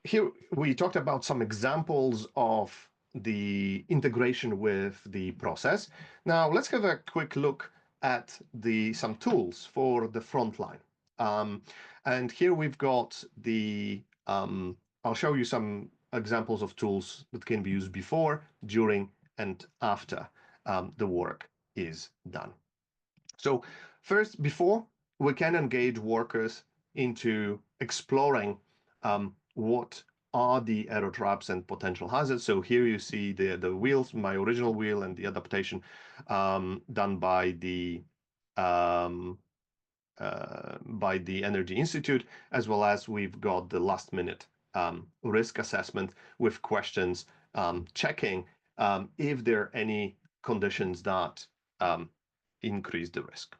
here we talked about some examples of the integration with the process. Now let's have a quick look at some tools for the front line. And here we've got I'll show you some examples of tools that can be used before, during, and after the work is done. So first, before, we can engage workers into exploring what are the error traps and potential hazards. So here you see the wheels, my original wheel, and the adaptation done um, by the Energy Institute, as well as we've got the last minute risk assessment with questions checking if there are any conditions that um, increase the risk.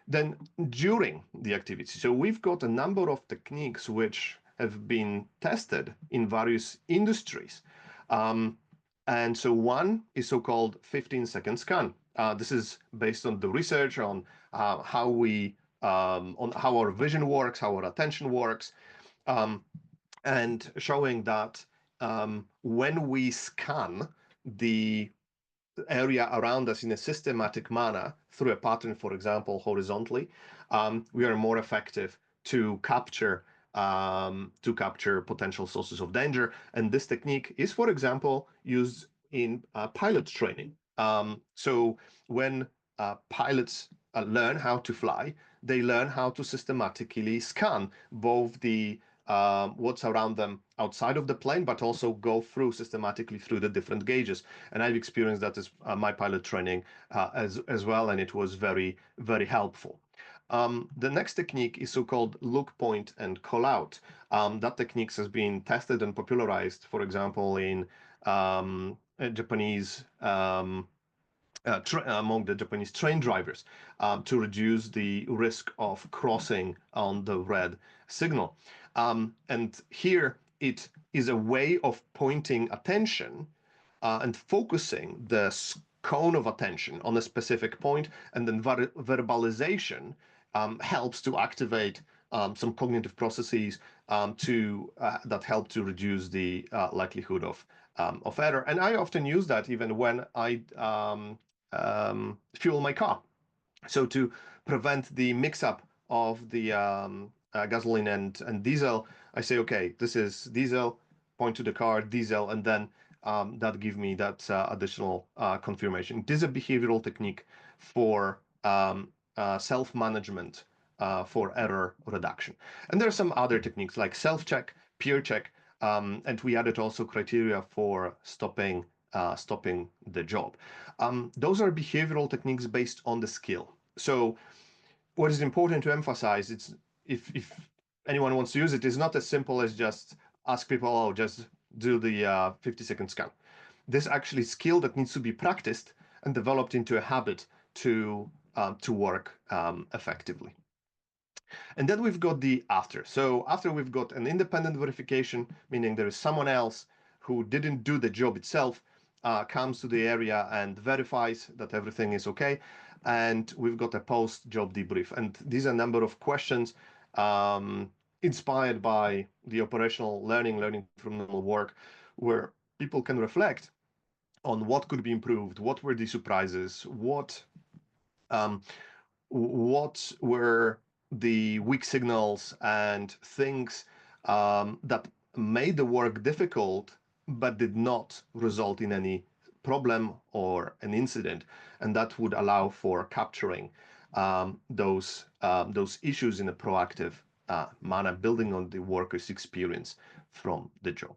Then during the activity, so we've got a number of techniques which have been tested in various industries. And so one is so-called 15-second scan. This is based on the research on on how our vision works, how our attention works, um, and showing that when we scan the area around us in a systematic manner through a pattern, for example, horizontally, we are more effective to capture potential sources of danger. And this technique is, for example, used in pilot training. So when pilots learn how to fly, they learn how to systematically scan both the what's around them outside of the plane, but also go through systematically through the different gauges. And I've experienced that as my pilot training as well, and it was very, very helpful. The next technique is so-called look, point, and call out. That technique has been tested and popularized, for example, in Japanese among the Japanese train drivers to reduce the risk of crossing on the red signal. And here it is a way of pointing attention and focusing the cone of attention on a specific point, and then verbalization helps to activate some cognitive processes that help to reduce the likelihood of error. And I often use that even when I fuel my car. So to prevent the mix-up of the gasoline and diesel, I say, okay, this is diesel, point to the car, diesel, and then that give me that additional confirmation. It is a behavioral technique for self-management for error reduction. And there are some other techniques like self-check, peer check, and we added also criteria for stopping the job. Those are behavioral techniques based on the skill. So what is important to emphasize, it's if anyone wants to use it, is not as simple as just ask people, oh, just do the 50-second scan. This actually skill that needs to be practiced and developed into a habit to work effectively. And then we've got the after. So after we've got an independent verification, meaning there is someone else who didn't do the job itself, comes to the area and verifies that everything is okay. And we've got a post-job debrief. And these are a number of questions inspired by the operational learning from normal work, where people can reflect on what could be improved, what were the surprises, um, what were the weak signals and things that made the work difficult but did not result in any problem or an incident, and that would allow for capturing those issues in a proactive manner, building on the worker's experience from the job.